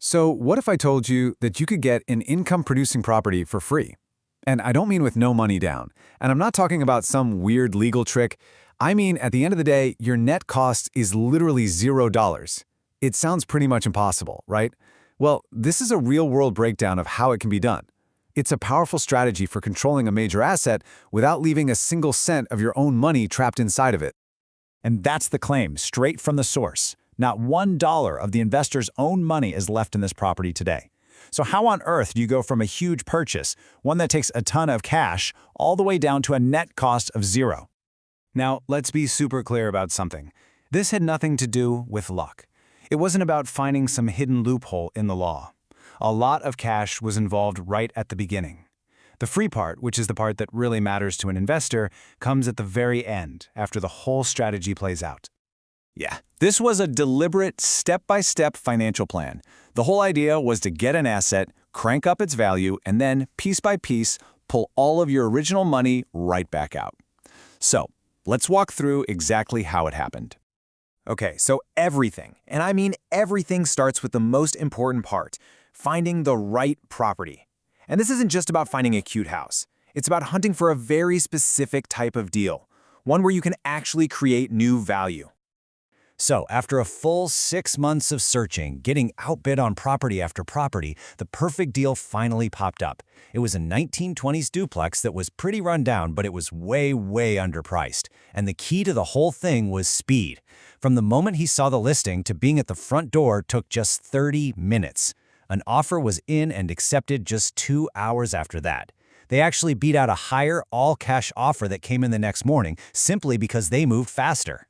So what if I told you that you could get an income-producing property for free? And I don't mean with no money down. And I'm not talking about some weird legal trick. I mean, at the end of the day, your net cost is literally $0. It sounds pretty much impossible, right? Well, this is a real-world breakdown of how it can be done. It's a powerful strategy for controlling a major asset without leaving a single cent of your own money trapped inside of it. And that's the claim, straight from the source. Not $1 of the investor's own money is left in this property today. So how on earth do you go from a huge purchase, one that takes a ton of cash, all the way down to a net cost of $0? Now, let's be super clear about something. This had nothing to do with luck. It wasn't about finding some hidden loophole in the law. A lot of cash was involved right at the beginning. The free part, which is the part that really matters to an investor, comes at the very end, after the whole strategy plays out. Yeah, this was a deliberate, step-by-step financial plan. The whole idea was to get an asset, crank up its value, and then, piece by piece, pull all of your original money right back out. So, let's walk through exactly how it happened. Okay, so everything, and I mean everything, starts with the most important part, finding the right property. And this isn't just about finding a cute house. It's about hunting for a very specific type of deal, one where you can actually create new value. So, after a full 6 months of searching, getting outbid on property after property, the perfect deal finally popped up. It was a 1920s duplex that was pretty run down, but it was way underpriced. And the key to the whole thing was speed. From the moment he saw the listing to being at the front door took just 30 minutes. An offer was in and accepted just 2 hours after that. They actually beat out a higher all-cash offer that came in the next morning simply because they moved faster.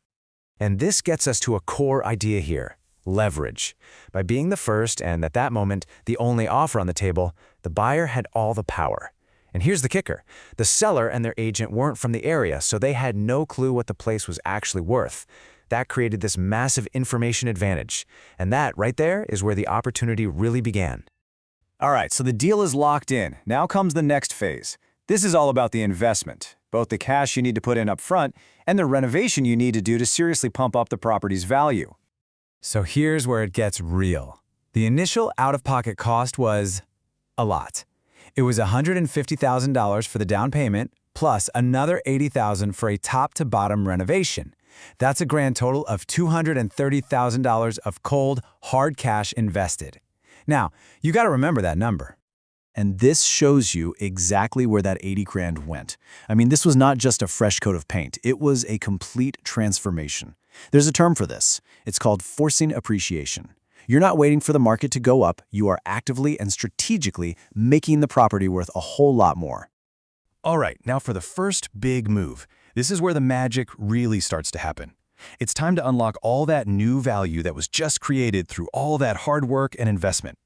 And this gets us to a core idea here, leverage. By being the first and, at that moment, the only offer on the table, the buyer had all the power. And here's the kicker. The seller and their agent weren't from the area, so they had no clue what the place was actually worth. That created this massive information advantage. And that, right there, is where the opportunity really began. All right, so the deal is locked in. Now comes the next phase. This is all about the investment, both the cash you need to put in up front and the renovation you need to do to seriously pump up the property's value. So here's where it gets real. The initial out-of-pocket cost was a lot. It was $150,000 for the down payment, plus another $80,000 for a top-to-bottom renovation. That's a grand total of $230,000 of cold, hard cash invested. Now, you got to remember that number. And this shows you exactly where that 80 grand went. I mean, this was not just a fresh coat of paint. It was a complete transformation. There's a term for this. It's called forcing appreciation. You're not waiting for the market to go up. You are actively and strategically making the property worth a whole lot more. All right, now for the first big move. This is where the magic really starts to happen. It's time to unlock all that new value that was just created through all that hard work and investment.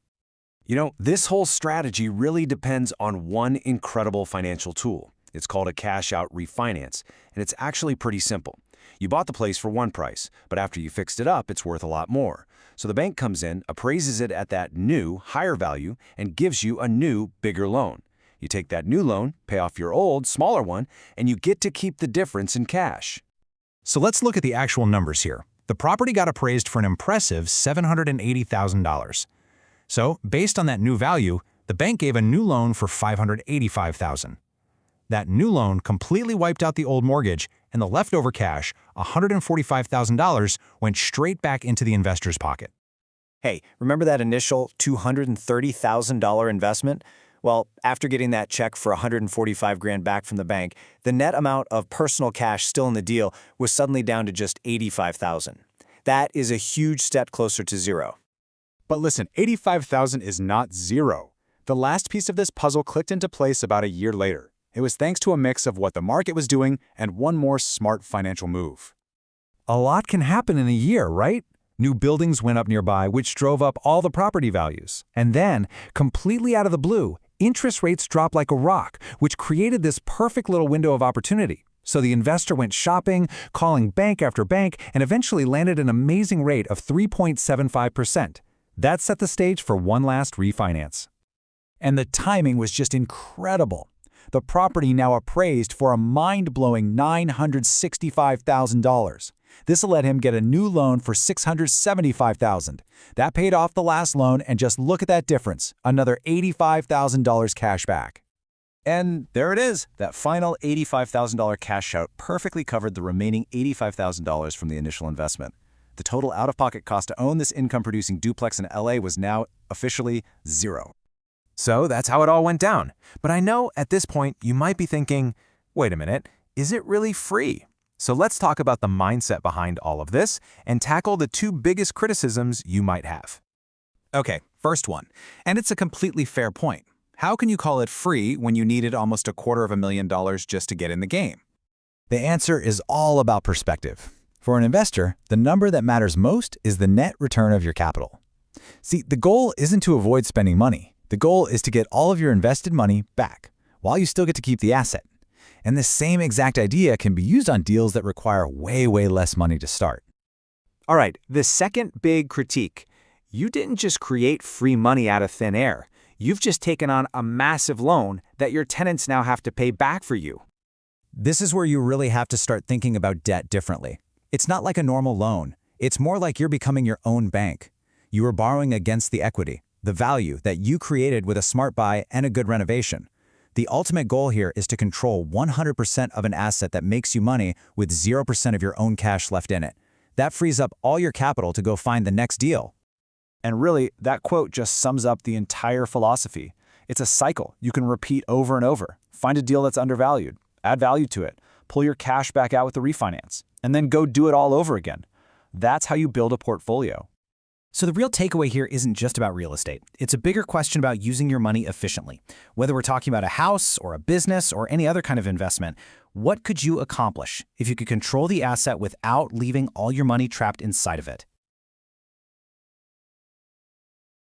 You know, this whole strategy really depends on one incredible financial tool. It's called a cash-out refinance, and it's actually pretty simple. You bought the place for one price, but after you fixed it up, it's worth a lot more. So the bank comes in, appraises it at that new, higher value, and gives you a new, bigger loan. You take that new loan, pay off your old, smaller one, and you get to keep the difference in cash. So let's look at the actual numbers here. The property got appraised for an impressive $780,000. So, based on that new value, the bank gave a new loan for $585,000. That new loan completely wiped out the old mortgage, and the leftover cash, $145,000, went straight back into the investor's pocket. Hey, remember that initial $230,000 investment? Well, after getting that check for $145 grand back from the bank, the net amount of personal cash still in the deal was suddenly down to just $85,000. That is a huge step closer to zero. But listen, $85,000 is not zero. The last piece of this puzzle clicked into place about a year later. It was thanks to a mix of what the market was doing and one more smart financial move. A lot can happen in a year, right? New buildings went up nearby, which drove up all the property values. And then, completely out of the blue, interest rates dropped like a rock, which created this perfect little window of opportunity. So the investor went shopping, calling bank after bank, and eventually landed an amazing rate of 3.75%. That set the stage for one last refinance. And the timing was just incredible. The property now appraised for a mind-blowing $965,000. This let him get a new loan for $675,000. That paid off the last loan, and just look at that difference, another $85,000 cash back. And there it is. That final $85,000 cash out perfectly covered the remaining $85,000 from the initial investment. The total out-of-pocket cost to own this income-producing duplex in LA was now officially zero. So that's how it all went down. But I know at this point you might be thinking, wait a minute, is it really free? So let's talk about the mindset behind all of this and tackle the two biggest criticisms you might have. Okay, first one. And it's a completely fair point. How can you call it free when you needed almost $250,000 just to get in the game? The answer is all about perspective. For an investor, the number that matters most is the net return of your capital. See, the goal isn't to avoid spending money. The goal is to get all of your invested money back, while you still get to keep the asset. And this same exact idea can be used on deals that require way less money to start. All right, the second big critique. You didn't just create free money out of thin air. You've just taken on a massive loan that your tenants now have to pay back for you. This is where you really have to start thinking about debt differently. It's not like a normal loan. It's more like you're becoming your own bank. You are borrowing against the equity, the value that you created with a smart buy and a good renovation. The ultimate goal here is to control 100% of an asset that makes you money with 0% of your own cash left in it. That frees up all your capital to go find the next deal. And really, that quote just sums up the entire philosophy. It's a cycle you can repeat over and over. Find a deal that's undervalued, add value to it, pull your cash back out with the refinance, and then go do it all over again. That's how you build a portfolio. So the real takeaway here isn't just about real estate. It's a bigger question about using your money efficiently. Whether we're talking about a house or a business or any other kind of investment, what could you accomplish if you could control the asset without leaving all your money trapped inside of it?